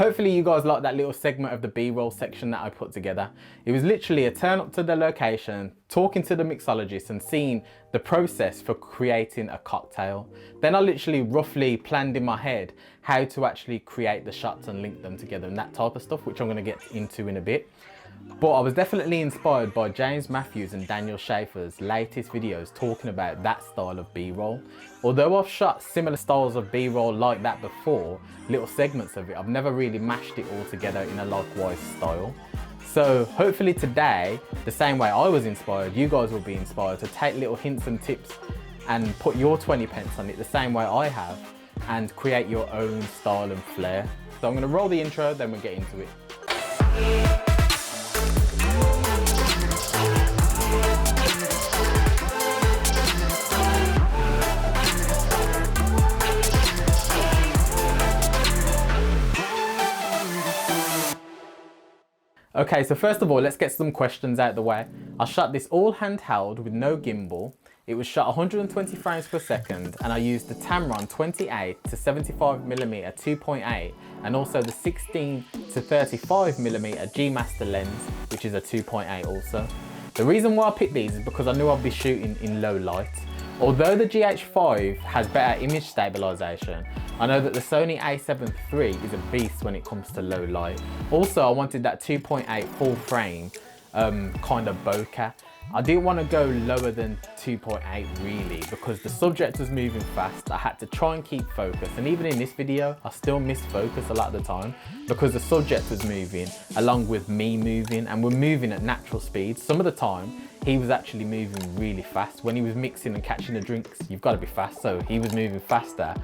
Hopefully you guys like that little segment of the B-roll section that I put together. It was literally a turn up to the location, talking to the mixologist and seeing the process for creating a cocktail. Then I literally roughly planned in my head how to actually create the shots and link them together and that type of stuff, which I'm going to get into in a bit. But I was definitely inspired by James Mathews and Daniel Schiffers' latest videos talking about that style of B-roll. Although I've shot similar styles of B-roll like that before, little segments of it, I've never really mashed it all together in a likewise style. So hopefully today, the same way I was inspired, you guys will be inspired to take little hints and tips and put your 20 pence on it the same way I have and create your own style and flair. So I'm going to roll the intro, then we'll get into it. Okay, so first of all, let's get some questions out the way. I shot this all handheld with no gimbal. It was shot 120 frames per second and I used the Tamron 28 to 75mm 2.8 and also the 16 to 35mm G Master lens, which is a 2.8 also. The reason why I picked these is because I knew I'd be shooting in low light. Although the GH5 has better image stabilization, I know that the Sony A7iii is a beast when it comes to low light. Also, I wanted that 2.8 full frame kind of bokeh. I didn't want to go lower than 2.8 really because the subject was moving fast. I had to try and keep focus, and even in this video I still missed focus a lot of the time because the subject was moving along with me moving, and we're moving at natural speed. Some of the time he was actually moving really fast. When he was mixing and catching the drinks, you've got to be fast, so he was moving faster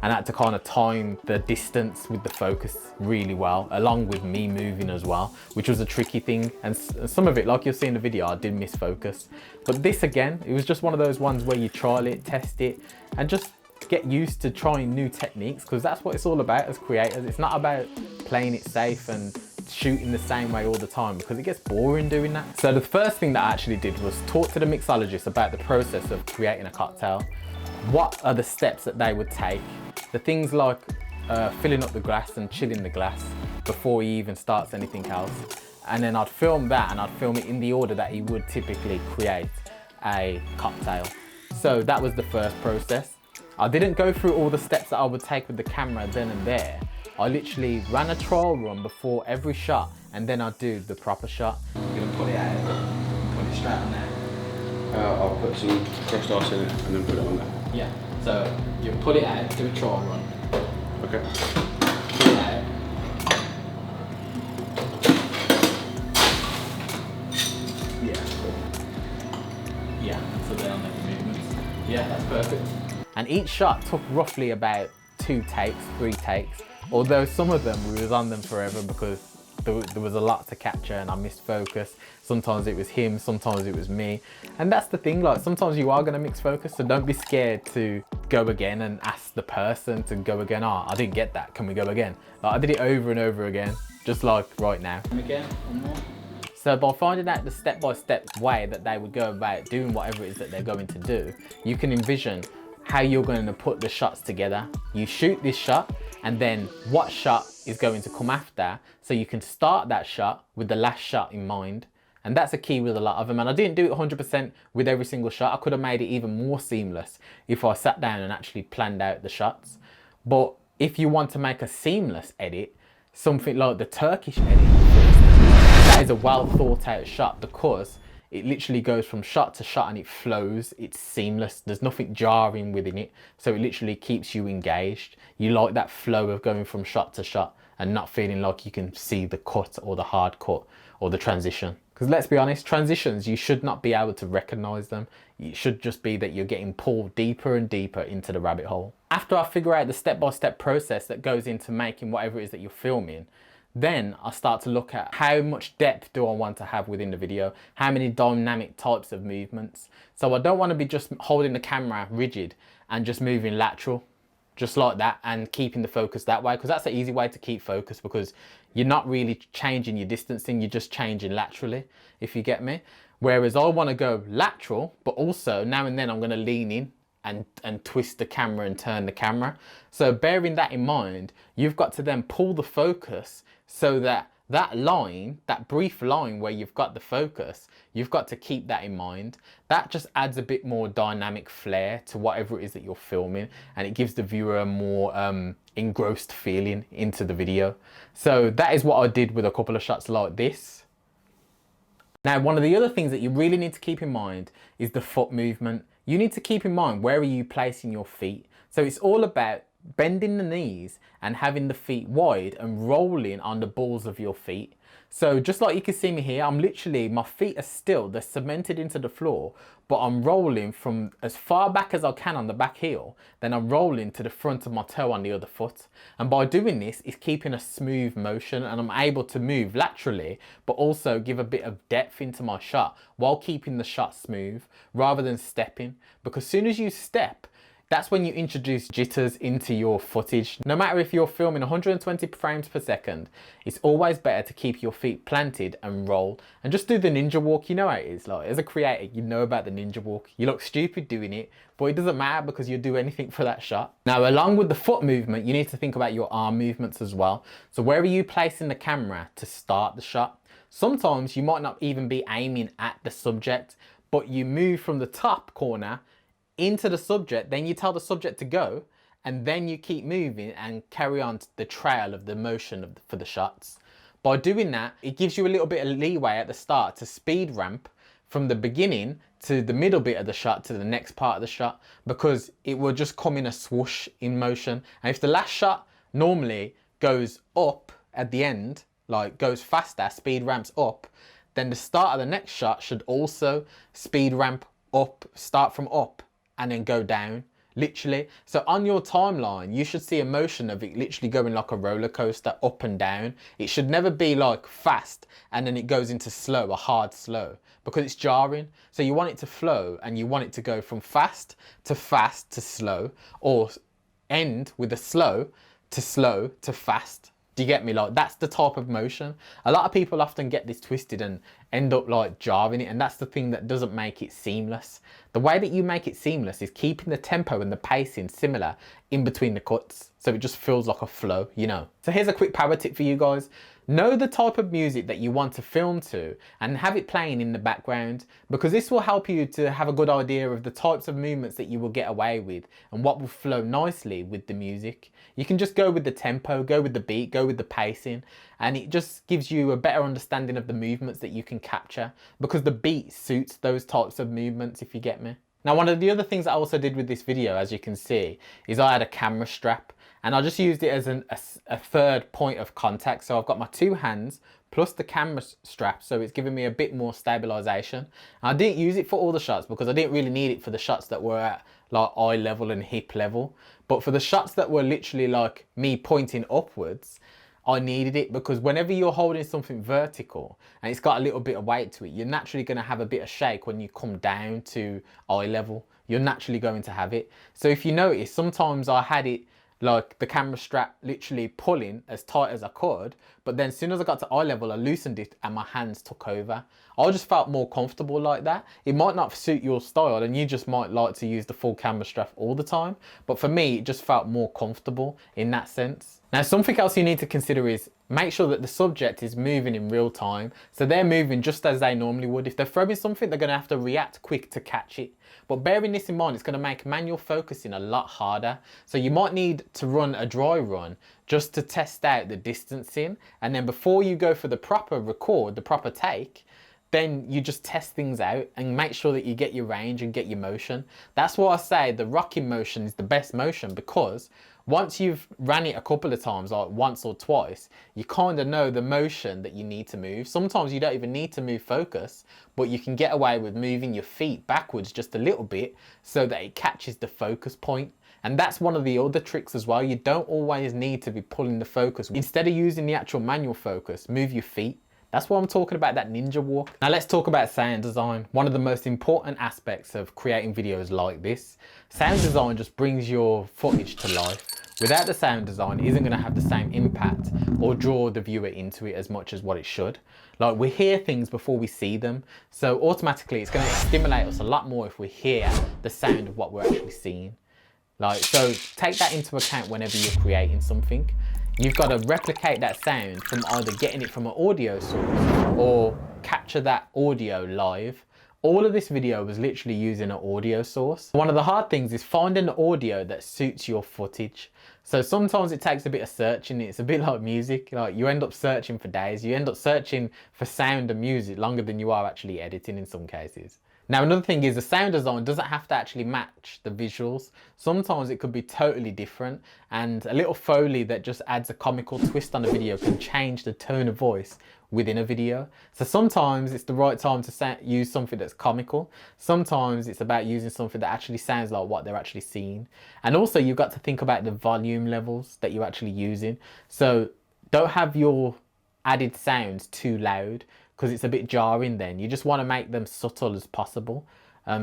and I had to kind of time the distance with the focus really well, along with me moving as well, which was a tricky thing. And some of it, like you'll see in the video, I did miss focus. But this again, it was just one of those ones where you trial it, test it, and just get used to trying new techniques, because that's what it's all about as creators. It's not about playing it safe and shooting the same way all the time, because it gets boring doing that. So the first thing that I actually did was talk to the mixologist about the process of creating a cocktail. What are the steps that they would take? The things like filling up the glass and chilling the glass before he even starts anything else. And then I'd film that, and I'd film it in the order that he would typically create a cocktail. So that was the first process. I didn't go through all the steps that I would take with the camera then and there. I literally ran a trial run before every shot, and then I'd do the proper shot. You're gonna put it out, put it straight on there. I'll put some crushed ice in it and then put it on there. Yeah, so you put it out, do a trial run. Okay. Put it out. Yeah, cool. Yeah, so then I'll make the movements. Yeah, that's perfect. And each shot took roughly about 2 takes, 3 takes. Although some of them, we was on them forever because there was a lot to capture and I missed focus. Sometimes it was him, sometimes it was me. And that's the thing, like sometimes you are gonna mix focus, so don't be scared to go again and ask the person to go again. Oh, I didn't get that, can we go again? Like, I did it over and over again, just like right now. And again, one more. So by finding out the step-by-step way that they would go about doing whatever it is that they're going to do, you can envision how you're going to put the shots together. You shoot this shot, and then what shot is going to come after, so you can start that shot with the last shot in mind. And that's a key with a lot of them. And I didn't do it 100% with every single shot. I could have made it even more seamless if I sat down and actually planned out the shots. But if you want to make a seamless edit, something like the Turkish edit, that is a well thought out shot, because it literally goes from shot to shot and it flows. It's seamless. There's nothing jarring within it. So it literally keeps you engaged. You like that flow of going from shot to shot and not feeling like you can see the cut or the hard cut or the transition. Because let's be honest, transitions, you should not be able to recognize them. It should just be that you're getting pulled deeper and deeper into the rabbit hole. After I figure out the step-by-step process that goes into making whatever it is that you're filming, then I start to look at how much depth do I want to have within the video, how many dynamic types of movements. So I don't want to be just holding the camera rigid and just moving lateral, just like that, and keeping the focus that way, because that's the easy way to keep focus, because you're not really changing your distancing, you're just changing laterally, if you get me. Whereas I want to go lateral, but also now and then I'm going to lean in and twist the camera and turn the camera. So bearing that in mind, you've got to then pull the focus so that that line, that brief line where you've got the focus, you've got to keep that in mind. That just adds a bit more dynamic flair to whatever it is that you're filming, and it gives the viewer a more engrossed feeling into the video. So that is what I did with a couple of shots like this. Now, one of the other things that you really need to keep in mind is the foot movement. You need to keep in mind, where are you placing your feet? So it's all about bending the knees and having the feet wide and rolling on the balls of your feet. So just like you can see me here, I'm literally, my feet are still, they're cemented into the floor, but I'm rolling from as far back as I can on the back heel, then I'm rolling to the front of my toe on the other foot. And by doing this, it's keeping a smooth motion, and I'm able to move laterally, but also give a bit of depth into my shot while keeping the shot smooth rather than stepping. Because as soon as you step, that's when you introduce jitters into your footage. No matter if you're filming 120 frames per second, it's always better to keep your feet planted and roll. And just do the ninja walk. You know how it is. Like, as a creator, you know about the ninja walk. You look stupid doing it, but it doesn't matter because you'll do anything for that shot. Now, along with the foot movement, you need to think about your arm movements as well. So where are you placing the camera to start the shot? Sometimes you might not even be aiming at the subject, but you move from the top corner into the subject, then you tell the subject to go, and then you keep moving and carry on the trail of the motion for the shots. By doing that, it gives you a little bit of leeway at the start to speed ramp from the beginning to the middle bit of the shot to the next part of the shot, because it will just come in a swoosh in motion. And if the last shot normally goes up at the end, like goes faster, speed ramps up, then the start of the next shot should also speed ramp up, start from up, and then go down, literally. So on your timeline, you should see a motion of it literally going like a roller coaster, up and down. It should never be like fast and then it goes into slow, a hard slow, because it's jarring. So you want it to flow, and you want it to go from fast to slow, or end with a slow to fast. Do you get me? Like, that's the type of motion. A lot of people often get this twisted and end up like jarring it, and that's the thing that doesn't make it seamless. The way that you make it seamless is keeping the tempo and the pacing similar in between the cuts, so it just feels like a flow, you know. So here's a quick power tip for you guys. Know the type of music that you want to film to and have it playing in the background, because this will help you to have a good idea of the types of movements that you will get away with and what will flow nicely with the music. You can just go with the tempo, go with the beat, go with the pacing, and it just gives you a better understanding of the movements that you can capture, because the beat suits those types of movements, if you get me. Now, one of the other things I also did with this video, as you can see, is I had a camera strap, and I just used it as a third point of contact. So I've got my two hands plus the camera strap, so it's giving me a bit more stabilization. And I didn't use it for all the shots because I didn't really need it for the shots that were at like eye level and hip level. But for the shots that were literally like me pointing upwards, I needed it, because whenever you're holding something vertical and it's got a little bit of weight to it, you're naturally going to have a bit of shake when you come down to eye level. You're naturally going to have it. So if you notice, sometimes I had it like the camera strap literally pulling as tight as I could, but then as soon as I got to eye level, I loosened it and my hands took over. I just felt more comfortable like that. It might not suit your style, and you just might like to use the full camera strap all the time, but for me, it just felt more comfortable in that sense. Now, something else you need to consider is make sure that the subject is moving in real time. So they're moving just as they normally would. If they're throwing something, they're going to have to react quick to catch it. But bearing this in mind, it's going to make manual focusing a lot harder. So you might need to run a dry run just to test out the distancing. And then before you go for the proper record, the proper take, then you just test things out and make sure that you get your range and get your motion. That's why I say the rocking motion is the best motion, because once you've ran it a couple of times, like once or twice, you kind of know the motion that you need to move. Sometimes you don't even need to move focus, but you can get away with moving your feet backwards just a little bit so that it catches the focus point. And that's one of the other tricks as well. You don't always need to be pulling the focus. Instead of using the actual manual focus, move your feet. That's why I'm talking about that ninja walk. Now let's talk about sound design. One of the most important aspects of creating videos like this. Sound design just brings your footage to life. Without the sound design, it isn't going to have the same impact or draw the viewer into it as much as what it should. Like, we hear things before we see them, so automatically it's going to stimulate us a lot more if we hear the sound of what we're actually seeing. Like, so take that into account whenever you're creating something. You've got to replicate that sound from either getting it from an audio source or capture that audio live. All of this video was literally using an audio source. One of the hard things is finding the audio that suits your footage. So sometimes it takes a bit of searching. It's a bit like music. Like, you end up searching for days. You end up searching for sound and music longer than you are actually editing in some cases. Now, another thing is the sound design doesn't have to actually match the visuals. Sometimes it could be totally different, and a little Foley that just adds a comical twist on a video can change the tone of voice within a video. So sometimes it's the right time to use something that's comical. Sometimes it's about using something that actually sounds like what they're actually seeing. And also you've got to think about the volume levels that you're actually using. So don't have your added sounds too loud, because it's a bit jarring then. You just want to make them subtle as possible.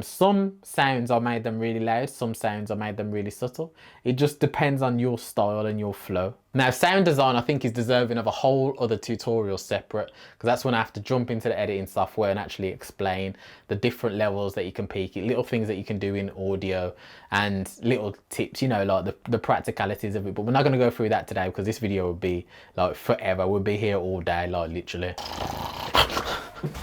Some sounds I made them really loud, some sounds I made them really subtle. It just depends on your style and your flow. Now, sound design I think is deserving of a whole other tutorial separate, because that's when I have to jump into the editing software and actually explain the different levels that you can peak it, little things that you can do in audio and little tips, you know, like the practicalities of it. But we're not going to go through that today, because this video would be like forever. We'll be here all day, like literally.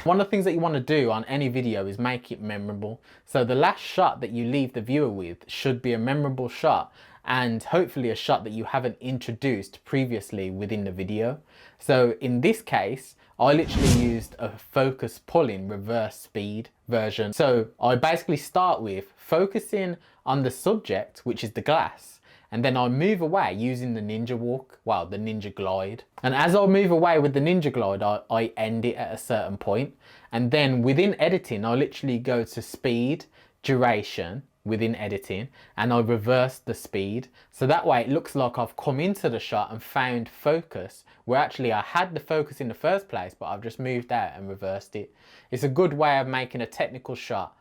One of the things that you want to do on any video is make it memorable. So the last shot that you leave the viewer with should be a memorable shot, and hopefully a shot that you haven't introduced previously within the video. So in this case, I literally used a focus pull-in reverse speed version. So I basically start with focusing on the subject, which is the glass, and then I move away using the ninja walk, well, the ninja glide. And as I move away with the ninja glide, I end it at a certain point. And then within editing, I literally go to speed, duration within editing, and I reverse the speed. So that way it looks like I've come into the shot and found focus, where actually I had the focus in the first place, but I've just moved out and reversed it. It's a good way of making a technical shot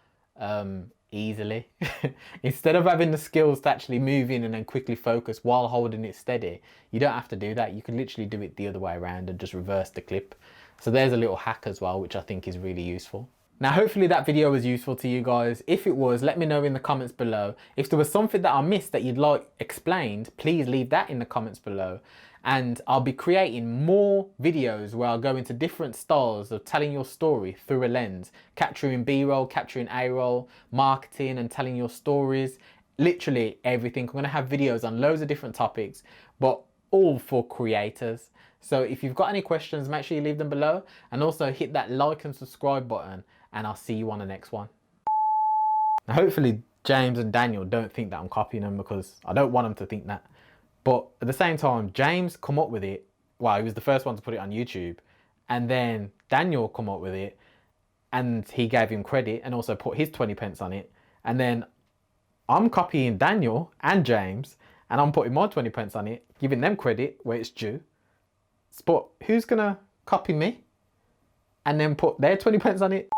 easily. Instead of having the skills to actually move in and then quickly focus while holding it steady, you don't have to do that. You can literally do it the other way around and just reverse the clip. So there's a little hack as well, which I think is really useful. Now, hopefully that video was useful to you guys. If it was, let me know in the comments below. If there was something that I missed that you'd like explained, please leave that in the comments below. And I'll be creating more videos where I'll go into different styles of telling your story through a lens, capturing B-roll, capturing A-roll, marketing and telling your stories, literally everything. I'm going to have videos on loads of different topics, but all for creators. So if you've got any questions, make sure you leave them below, and also hit that like and subscribe button, and I'll see you on the next one. Now, hopefully James and Daniel don't think that I'm copying them, because I don't want them to think that. But at the same time, James come up with it. Well, he was the first one to put it on YouTube. And then Daniel come up with it, and he gave him credit and also put his 20 pence on it. And then I'm copying Daniel and James, and I'm putting my 20 pence on it, giving them credit where it's due. But who's gonna copy me and then put their 20 pence on it?